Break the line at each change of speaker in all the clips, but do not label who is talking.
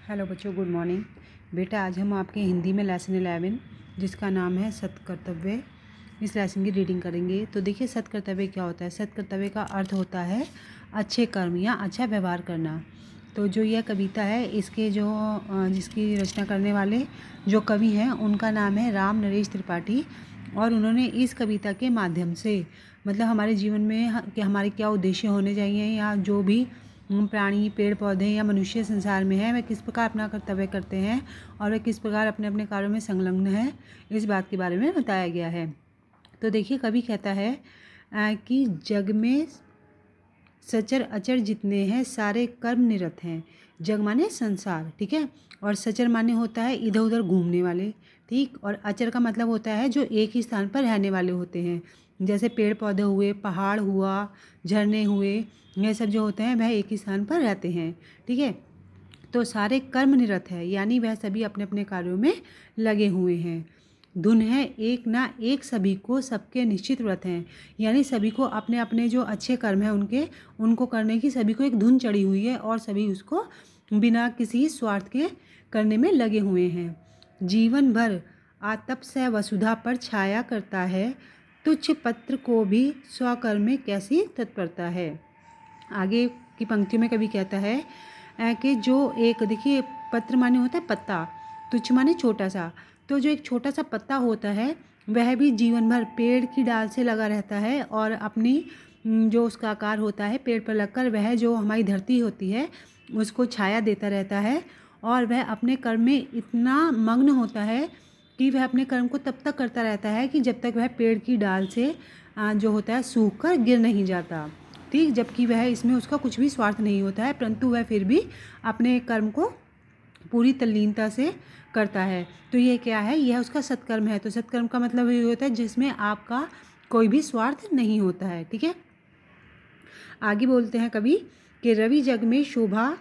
Hello बच्चों, good morning. बेटा, आज हम आपके हिंदी में लेसन 11 जिसका नाम है सत्कर्तव्य, इस लेसन की रीडिंग करेंगे। तो देखिए, सत्कर्तव्य क्या होता है। सत्कर्तव्य का अर्थ होता है अच्छे कर्म या अच्छा व्यवहार करना। तो जो यह कविता है, इसके जिसकी रचना करने वाले जो कवि हैं उनका नाम है राम नरेश त्रिपाठी। और उन्होंने इस कविता के माध्यम से मतलब हमारे जीवन में कि हमारे क्या उद्देश्य होने चाहिए या जो भी प्राणी, पेड़ पौधे या मनुष्य संसार में है, वह किस प्रकार अपना कर्तव्य करते हैं और वह किस प्रकार अपने अपने कार्यों में संलग्न है, इस बात के बारे में बताया गया है। तो देखिए, कवि कहता है कि जग में सचर अचर जितने हैं सारे कर्म निरत हैं। जग माने संसार, ठीक है। और सचर माने होता है इधर उधर घूमने वाले, ठीक। और अचर का मतलब होता है जो एक ही स्थान पर रहने वाले होते हैं, जैसे पेड़ पौधे हुए, पहाड़ हुआ, झरने हुए, ये सब जो होते हैं वह एक ही स्थान पर रहते हैं, ठीक है। तो सारे कर्म निरत है, यानी वह सभी अपने अपने कार्यों में लगे हुए हैं। धुन है एक ना एक सभी को सबके निश्चित व्रत हैं, यानी सभी को अपने अपने जो अच्छे कर्म हैं उनको करने की सभी को एक धुन चढ़ी हुई है और सभी उसको बिना किसी स्वार्थ के करने में लगे हुए हैं। जीवन भर आतप से वसुधा पर छाया करता है, तुच्छ पत्र को भी स्वकर्म में कैसी तत्परता है। आगे की पंक्तियों में कवि कहता है कि जो एक, देखिए, पत्र माने होता है पत्ता, तुच्छ माने छोटा सा। तो जो एक छोटा सा पत्ता होता है वह भी जीवन भर पेड़ की डाल से लगा रहता है और अपनी जो उसका आकार होता है पेड़ पर लगकर वह जो हमारी धरती होती है उसको छाया देता रहता है। और वह अपने कर्म में इतना मग्न होता है कि वह अपने कर्म को तब तक करता रहता है कि जब तक वह पेड़ की डाल से जो होता है सूख कर गिर नहीं जाता, ठीक। जबकि वह इसमें उसका कुछ भी स्वार्थ नहीं होता है, परंतु वह फिर भी अपने कर्म को पूरी तल्लीनता से करता है। तो ये क्या है, यह उसका सत्कर्म है। तो सत्कर्म का मतलब ये होता है जिसमें आपका कोई भी स्वार्थ नहीं होता है, ठीक है। आगे बोलते हैं कवि कि रवि जग में शोभा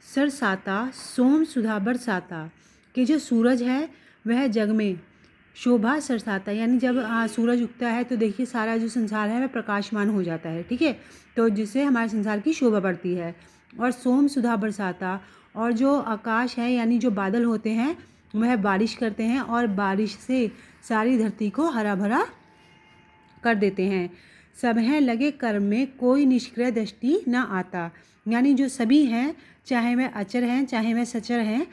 सरसाता, सोम सुधा बरसाता। कि जो सूरज है वह जग में शोभा सरसाता, यानी जब सूरज उगता है तो देखिए सारा जो संसार है वह प्रकाशमान हो जाता है, ठीक है। तो जिससे हमारे संसार की शोभा बढ़ती है। और सोम सुधा बरसाता, और जो आकाश है यानी जो बादल होते हैं वह बारिश करते हैं और बारिश से सारी धरती को हरा भरा कर देते हैं। सब हैं लगे कर्म में, कोई निष्क्रिय दृष्टि न आता, यानी जो सभी हैं, चाहे वह अचर हैं चाहे वह सचर हैं,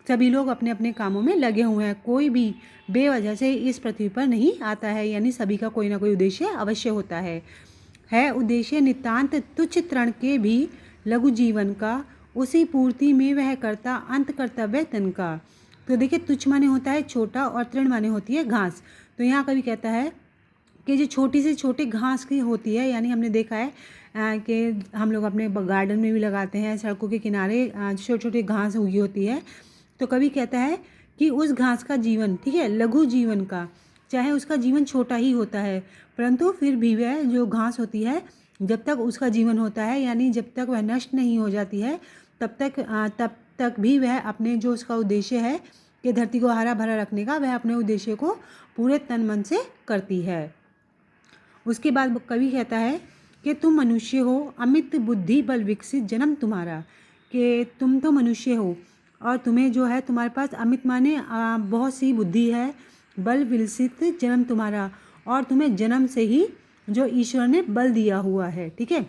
सभी लोग अपने अपने कामों में लगे हुए हैं। कोई भी बेवजह से इस पृथ्वी पर नहीं आता है, यानी सभी का कोई ना कोई उद्देश्य अवश्य होता है उद्देश्य नितांत तुच्छ तृण के भी लघु जीवन का, उसी पूर्ति में वह करता अंत कर्तव्य तन का। तो देखिए, तुच्छ माने होता है छोटा और तृण माने होती है घास। तो यहाँ कवि कहता है कि जो छोटी से छोटी घास की होती है, यानी हमने देखा है कि हम लोग अपने गार्डन में भी लगाते हैं, सड़कों के किनारे छोटी छोटी घास उगी होती है। तो कवि कहता है कि उस घास का जीवन, ठीक है, लघु जीवन का, चाहे उसका जीवन छोटा ही होता है, परंतु फिर भी वह जो घास होती है जब तक उसका जीवन होता है, यानी जब तक वह नष्ट नहीं हो जाती है तब तक भी वह अपने जो उसका उद्देश्य है कि धरती को हरा भरा रखने का, वह अपने उद्देश्य को पूरे तन मन से करती है। उसके बाद कवि कहता है कि तुम मनुष्य हो, अमित बुद्धि बल विकसित जन्म तुम्हारा। कि तुम तो मनुष्य हो और तुम्हें जो है तुम्हारे पास अमित माने बहुत सी बुद्धि है, बल विकसित जन्म तुम्हारा, और तुम्हें जन्म से ही जो ईश्वर ने बल दिया हुआ है, ठीक है।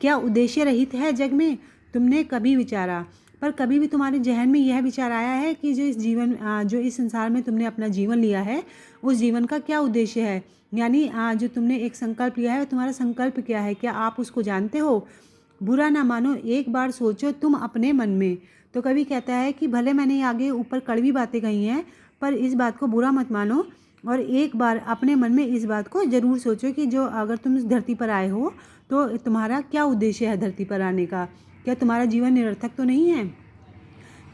क्या उद्देश्य रहित है जग में, तुमने कभी विचारा। पर कभी भी तुम्हारे जहन में यह विचार आया है कि जो इस संसार में तुमने अपना जीवन लिया है उस जीवन का क्या उद्देश्य है, यानी जो तुमने एक संकल्प लिया है तुम्हारा संकल्प क्या है, क्या आप उसको जानते हो। बुरा ना मानो, एक बार सोचो तुम अपने मन में। तो कवि कहता है कि भले मैंने आगे ऊपर कड़वी बातें कही हैं, पर इस बात को बुरा मत मानो और एक बार अपने मन में इस बात को ज़रूर सोचो कि जो अगर तुम इस धरती पर आए हो तो तुम्हारा क्या उद्देश्य है धरती पर आने का। क्या तुम्हारा जीवन निरर्थक तो नहीं है।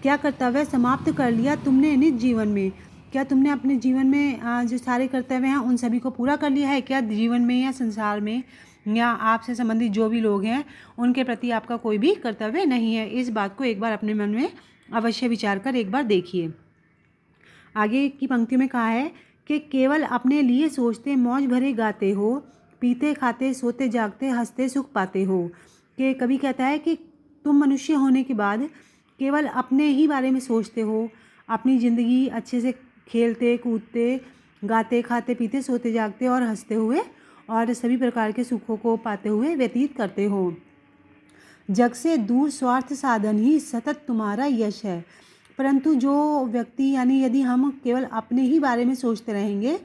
क्या कर्तव्य समाप्त कर लिया तुमने निज जीवन में। क्या तुमने अपने जीवन में जो सारे कर्तव्य हैं उन सभी को पूरा कर लिया है। क्या जीवन में या संसार में या आपसे संबंधित जो भी लोग हैं उनके प्रति आपका कोई भी कर्तव्य नहीं है। इस बात को एक बार अपने मन में अवश्य विचार कर एक बार देखिए। आगे की पंक्ति में कहा है कि केवल अपने लिए सोचते मौज भरे गाते हो, पीते खाते सोते जागते हंसते सुख पाते हो। कि कभी कहता है कि तुम मनुष्य होने के बाद केवल अपने ही बारे में सोचते हो, अपनी ज़िंदगी अच्छे से खेलते कूदते गाते खाते पीते सोते जागते और हंसते हुए और सभी प्रकार के सुखों को पाते हुए व्यतीत करते हो। जग से दूर स्वार्थ साधन ही सतत तुम्हारा यश है। परंतु जो व्यक्ति यानी यदि हम केवल अपने ही बारे में सोचते रहेंगे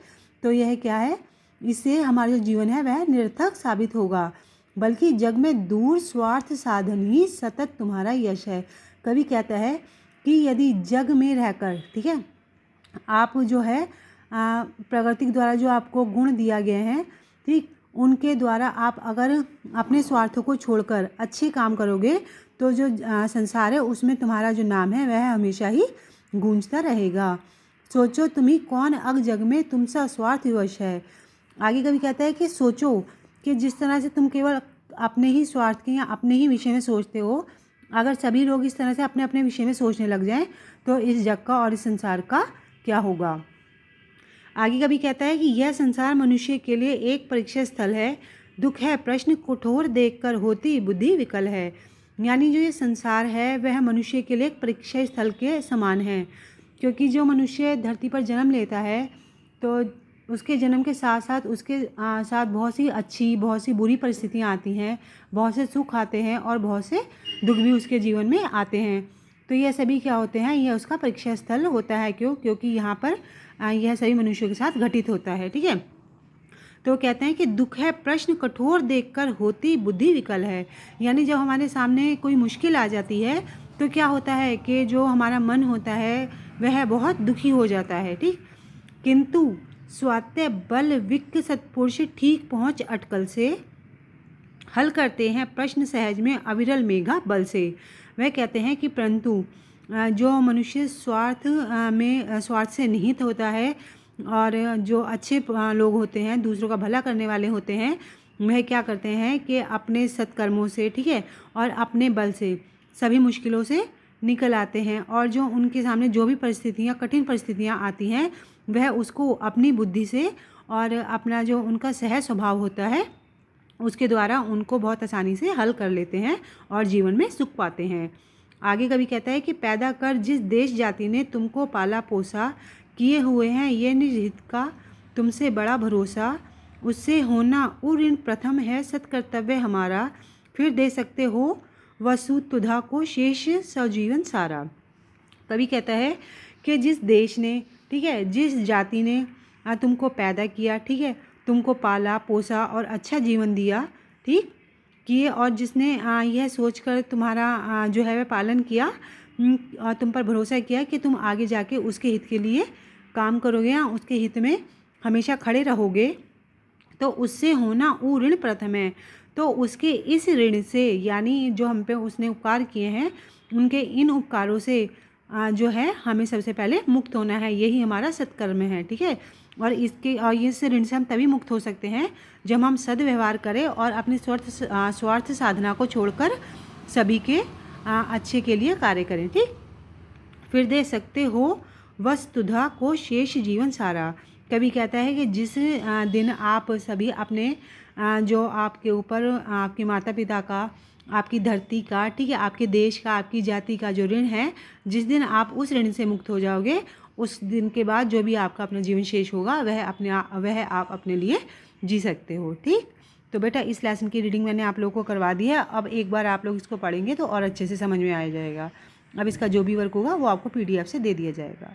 तो यह क्या है, इससे हमारा जो जीवन है वह निरर्थक साबित होगा। बल्कि जग में दूर स्वार्थ साधन ही सतत तुम्हारा यश है। कवि कहता है कि यदि जग में रहकर, ठीक है, आप जो है प्रकृति द्वारा जो आपको गुण दिया गया है, ठीक, उनके द्वारा आप अगर अपने स्वार्थों को छोड़कर अच्छे काम करोगे तो जो संसार है उसमें तुम्हारा जो नाम है वह हमेशा ही गूंजता रहेगा। सोचो तुम्ही कौन अग जग में तुम सा स्वार्थ विवश है। आगे कभी कहता है कि सोचो कि जिस तरह से तुम केवल अपने ही स्वार्थ के या अपने ही विषय में सोचते हो, अगर सभी लोग इस तरह से अपने अपने विषय में सोचने लग जाएं तो इस जग का और इस संसार का क्या होगा। आगे कभी कहता है कि यह संसार मनुष्य के लिए एक परीक्षा स्थल है, दुख है प्रश्न कठोर देखकर होती बुद्धि विकल है। यानी जो ये संसार है वह मनुष्य के लिए एक परीक्षा स्थल के समान है, क्योंकि जो मनुष्य धरती पर जन्म लेता है तो उसके जन्म के साथ साथ उसके साथ बहुत सी अच्छी बहुत सी बुरी परिस्थितियाँ आती हैं, बहुत से सुख आते हैं और बहुत से दुख भी उसके जीवन में आते हैं। तो यह सभी क्या होते हैं, यह उसका परीक्षा स्थल होता है। क्योंकि यहाँ पर यह सभी मनुष्यों के साथ घटित होता है, ठीक है। तो कहते हैं कि दुख है प्रश्न कठोर देखकर होती बुद्धि विकल है। यानी जब हमारे सामने कोई मुश्किल आ जाती है तो क्या होता है कि जो हमारा मन होता है वह बहुत दुखी हो जाता है, ठीक। किंतु स्वात्य बल विक सत्पुरुष ठीक पहुँच अटकल से हल करते हैं प्रश्न सहज में अविरल मेघा बल से। वह कहते हैं कि परंतु जो मनुष्य स्वार्थ से निहित होता है और जो अच्छे लोग होते हैं, दूसरों का भला करने वाले होते हैं, वह क्या करते हैं कि अपने सत्कर्मों से, ठीक है, और अपने बल से सभी मुश्किलों से निकल आते हैं और जो उनके सामने जो भी परिस्थितियाँ कठिन परिस्थितियाँ आती हैं वह उसको अपनी बुद्धि से और अपना जो उनका सहज स्वभाव होता है उसके द्वारा उनको बहुत आसानी से हल कर लेते हैं और जीवन में सुख पाते हैं। आगे कभी कहता है कि पैदा कर जिस देश जाति ने तुमको पाला पोसा, किए हुए हैं ये निज हित का तुमसे बड़ा भरोसा, उससे होना ऋण प्रथम है सत्कर्तव्य हमारा, फिर दे सकते हो वसु तुधा को शेष सजीवन सारा। कभी कहता है कि जिस देश ने, ठीक है, जिस जाति ने तुमको पैदा किया, ठीक है, तुमको पाला पोसा और अच्छा जीवन दिया, ठीक किए, और जिसने यह सोचकर तुम्हारा जो है वह पालन किया और तुम पर भरोसा किया कि तुम आगे जाके उसके हित के लिए काम करोगे या उसके हित में हमेशा खड़े रहोगे, तो उससे होना ऋण प्रथम है। तो उसके इस ऋण से, यानी जो हम पे उसने उपकार किए हैं उनके इन उपकारों से जो है हमें सबसे पहले मुक्त होना है। यही हमारा सत्कर्म है, ठीक है। और इस ऋण से हम तभी मुक्त हो सकते हैं जब हम सद्व्यवहार करें और अपनी स्वार्थ साधना को छोड़कर सभी के अच्छे के लिए कार्य करें, ठीक। फिर दे सकते हो वस्तुधा को शेष जीवन सारा। कभी कहता है कि जिस दिन आप सभी अपने जो आपके ऊपर आपके माता पिता का, आपकी धरती का, ठीक है, आपके देश का, आपकी जाति का जो ऋण है, जिस दिन आप उस ऋण से मुक्त हो जाओगे उस दिन के बाद जो भी आपका अपना जीवन शेष होगा वह आप अपने लिए जी सकते हो, ठीक। तो बेटा इस लेसन की रीडिंग मैंने आप लोगों को करवा दी है। अब एक बार आप लोग इसको पढ़ेंगे तो और अच्छे से समझ में आ जाएगा। अब इसका जो भी वर्क होगा वो आपको PDF से दे दिया जाएगा।